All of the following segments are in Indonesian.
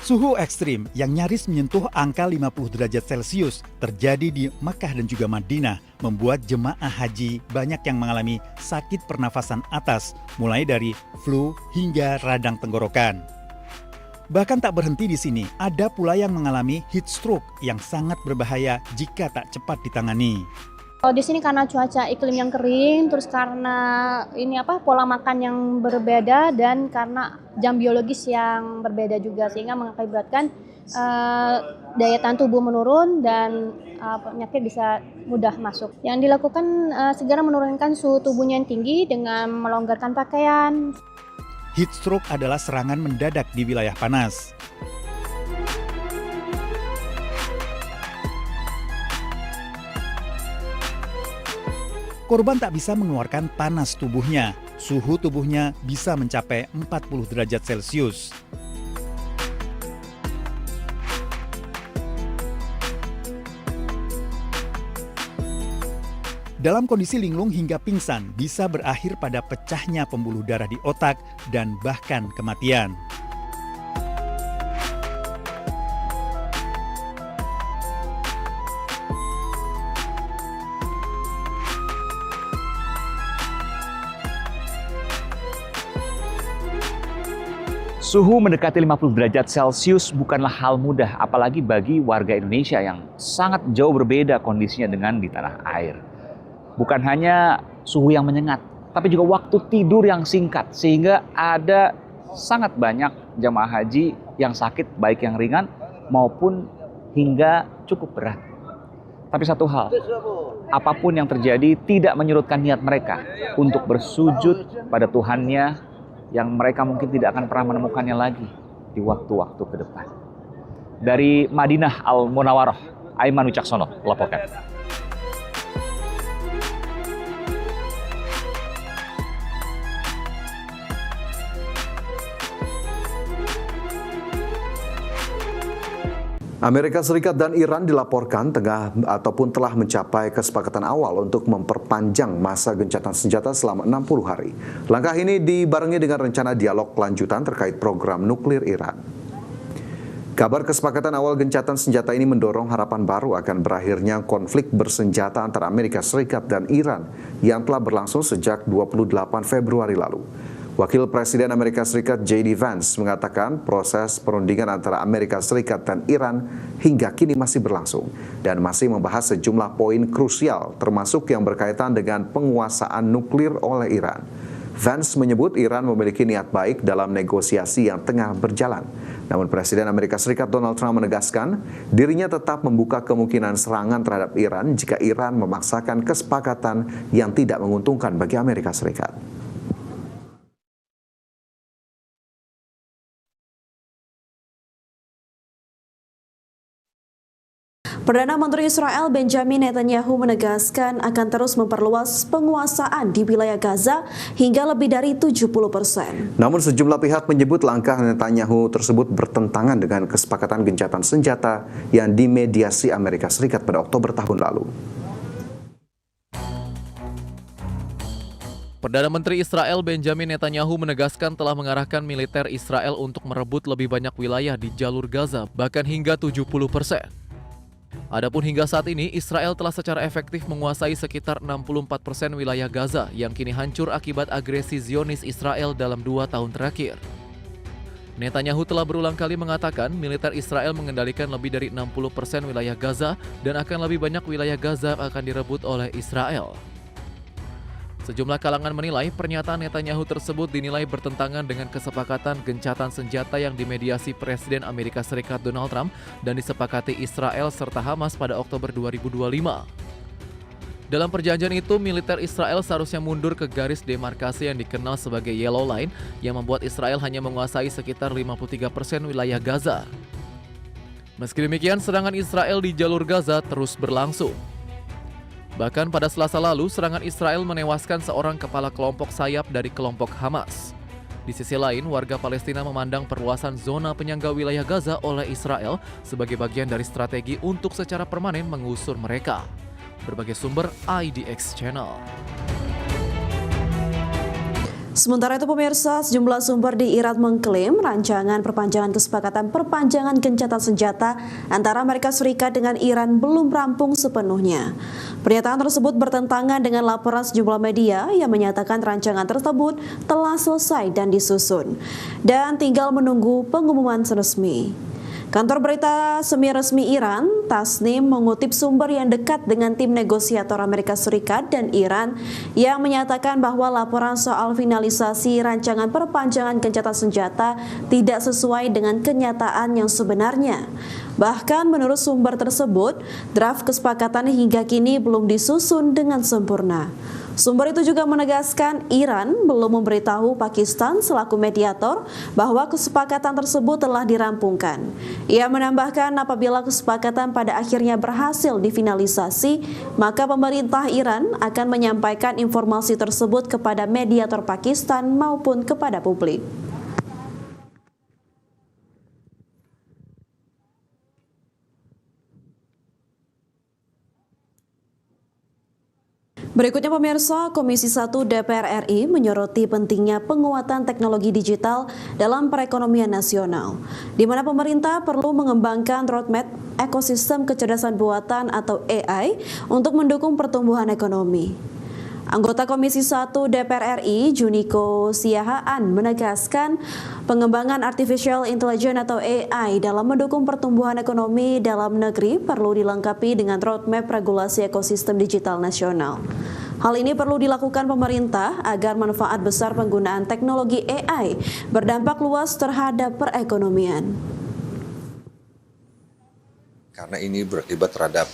Suhu ekstrim yang nyaris menyentuh angka 50 derajat Celcius terjadi di Makkah dan juga Madinah membuat jemaah haji banyak yang mengalami sakit pernafasan atas, mulai dari flu hingga radang tenggorokan. Bahkan tak berhenti di sini, ada pula yang mengalami heat stroke yang sangat berbahaya jika tak cepat ditangani. Kalau di sini karena cuaca iklim yang kering, terus karena pola makan yang berbeda dan karena jam biologis yang berbeda juga sehingga mengakibatkan daya tahan tubuh menurun dan penyakit bisa mudah masuk. Yang dilakukan segera menurunkan suhu tubuhnya yang tinggi dengan melonggarkan pakaian. Heat stroke adalah serangan mendadak di wilayah panas. Korban tak bisa mengeluarkan panas tubuhnya. Suhu tubuhnya bisa mencapai 40 derajat Celcius. Dalam kondisi linglung hingga pingsan bisa berakhir pada pecahnya pembuluh darah di otak dan bahkan kematian. Suhu mendekati 50 derajat Celcius bukanlah hal mudah, apalagi bagi warga Indonesia yang sangat jauh berbeda kondisinya dengan di tanah air. Bukan hanya suhu yang menyengat, tapi juga waktu tidur yang singkat, sehingga ada sangat banyak jamaah haji yang sakit, baik yang ringan maupun hingga cukup berat. Tapi satu hal, apapun yang terjadi tidak menyurutkan niat mereka untuk bersujud pada Tuhannya yang mereka mungkin tidak akan pernah menemukannya lagi di waktu-waktu ke depan. Dari Madinah Al-Munawwarah, Aiman Wicaksono melaporkan. Amerika Serikat dan Iran dilaporkan telah mencapai kesepakatan awal untuk memperpanjang masa gencatan senjata selama 60 hari. Langkah ini dibarengi dengan rencana dialog lanjutan terkait program nuklir Iran. Kabar kesepakatan awal gencatan senjata ini mendorong harapan baru akan berakhirnya konflik bersenjata antara Amerika Serikat dan Iran yang telah berlangsung sejak 28 Februari lalu. Wakil Presiden Amerika Serikat J.D. Vance mengatakan proses perundingan antara Amerika Serikat dan Iran hingga kini masih berlangsung dan masih membahas sejumlah poin krusial termasuk yang berkaitan dengan penguasaan nuklir oleh Iran. Vance menyebut Iran memiliki niat baik dalam negosiasi yang tengah berjalan. Namun Presiden Amerika Serikat Donald Trump menegaskan dirinya tetap membuka kemungkinan serangan terhadap Iran jika Iran memaksakan kesepakatan yang tidak menguntungkan bagi Amerika Serikat. Perdana Menteri Israel Benjamin Netanyahu menegaskan akan terus memperluas penguasaan di wilayah Gaza hingga lebih dari 70%. Namun sejumlah pihak menyebut langkah Netanyahu tersebut bertentangan dengan kesepakatan gencatan senjata yang dimediasi Amerika Serikat pada Oktober tahun lalu. Perdana Menteri Israel Benjamin Netanyahu menegaskan telah mengarahkan militer Israel untuk merebut lebih banyak wilayah di jalur Gaza, bahkan hingga 70%. Adapun hingga saat ini, Israel telah secara efektif menguasai sekitar 64% wilayah Gaza yang kini hancur akibat agresi Zionis Israel dalam 2 tahun terakhir. Netanyahu telah berulang kali mengatakan militer Israel mengendalikan lebih dari 60% wilayah Gaza dan akan lebih banyak wilayah Gaza akan direbut oleh Israel. Sejumlah kalangan menilai pernyataan Netanyahu tersebut dinilai bertentangan dengan kesepakatan gencatan senjata yang dimediasi Presiden Amerika Serikat Donald Trump dan disepakati Israel serta Hamas pada Oktober 2025. Dalam perjanjian itu, militer Israel seharusnya mundur ke garis demarkasi yang dikenal sebagai Yellow Line yang membuat Israel hanya menguasai sekitar 53% wilayah Gaza. Meski demikian, serangan Israel di jalur Gaza terus berlangsung. Bahkan pada Selasa lalu, serangan Israel menewaskan seorang kepala kelompok sayap dari kelompok Hamas. Di sisi lain, warga Palestina memandang perluasan zona penyangga wilayah Gaza oleh Israel sebagai bagian dari strategi untuk secara permanen mengusir mereka. Berbagai sumber IDX Channel. Sementara itu pemirsa, sejumlah sumber di Iran mengklaim rancangan perpanjangan kesepakatan perpanjangan gencatan senjata antara Amerika Serikat dengan Iran belum rampung sepenuhnya. Pernyataan tersebut bertentangan dengan laporan sejumlah media yang menyatakan rancangan tersebut telah selesai dan disusun dan tinggal menunggu pengumuman resmi. Kantor berita semi-resmi Iran, Tasnim, mengutip sumber yang dekat dengan tim negosiator Amerika Serikat dan Iran yang menyatakan bahwa laporan soal finalisasi rancangan perpanjangan gencatan senjata tidak sesuai dengan kenyataan yang sebenarnya. Bahkan menurut sumber tersebut, draft kesepakatan hingga kini belum disusun dengan sempurna. Sumber itu juga menegaskan Iran belum memberitahu Pakistan selaku mediator bahwa kesepakatan tersebut telah dirampungkan. Ia menambahkan apabila kesepakatan pada akhirnya berhasil difinalisasi, maka pemerintah Iran akan menyampaikan informasi tersebut kepada mediator Pakistan maupun kepada publik. Berikutnya pemirsa, Komisi 1 DPR RI menyoroti pentingnya penguatan teknologi digital dalam perekonomian nasional, di mana pemerintah perlu mengembangkan roadmap ekosistem kecerdasan buatan atau AI untuk mendukung pertumbuhan ekonomi. Anggota Komisi 1 DPR RI, Juniko Siahaan, menegaskan pengembangan Artificial Intelligence atau AI dalam mendukung pertumbuhan ekonomi dalam negeri perlu dilengkapi dengan roadmap regulasi ekosistem digital nasional. Hal ini perlu dilakukan pemerintah agar manfaat besar penggunaan teknologi AI berdampak luas terhadap perekonomian. Karena ini berakibat terhadap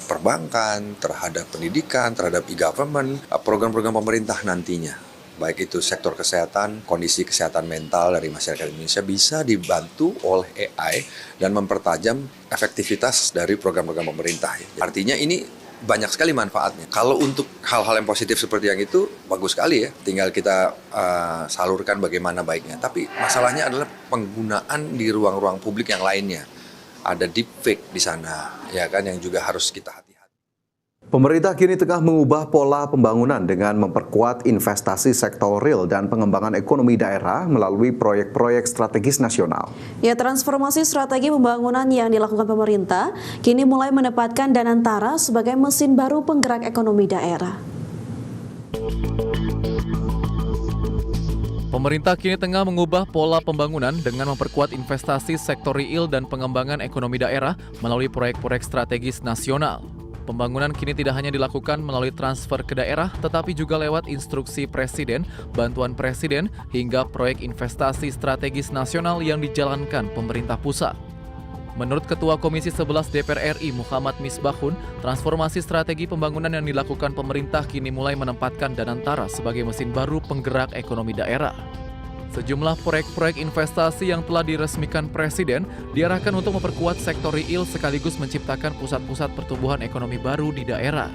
perbankan, terhadap pendidikan, terhadap e-government, program-program pemerintah nantinya. Baik itu sektor kesehatan, kondisi kesehatan mental dari masyarakat Indonesia bisa dibantu oleh AI dan mempertajam efektivitas dari program-program pemerintah. Artinya ini banyak sekali manfaatnya. Kalau untuk hal-hal yang positif seperti yang itu, bagus sekali ya. Tinggal kita salurkan bagaimana baiknya. Tapi masalahnya adalah penggunaan di ruang-ruang publik yang lainnya. Ada deepfake di sana, ya kan, yang juga harus kita hati-hati. Pemerintah kini tengah mengubah pola pembangunan dengan memperkuat investasi sektor real dan pengembangan ekonomi daerah melalui proyek-proyek strategis nasional. Ya, transformasi strategi pembangunan yang dilakukan pemerintah kini mulai menempatkan Danantara sebagai mesin baru penggerak ekonomi daerah. Pemerintah kini tengah mengubah pola pembangunan dengan memperkuat investasi sektor real dan pengembangan ekonomi daerah melalui proyek-proyek strategis nasional. Pembangunan kini tidak hanya dilakukan melalui transfer ke daerah, tetapi juga lewat instruksi Presiden, bantuan Presiden, hingga proyek investasi strategis nasional yang dijalankan pemerintah pusat. Menurut Ketua Komisi 11 DPR RI Muhammad Misbahun, transformasi strategi pembangunan yang dilakukan pemerintah kini mulai menempatkan Danantara sebagai mesin baru penggerak ekonomi daerah. Sejumlah proyek-proyek investasi yang telah diresmikan Presiden diarahkan untuk memperkuat sektor real sekaligus menciptakan pusat-pusat pertumbuhan ekonomi baru di daerah.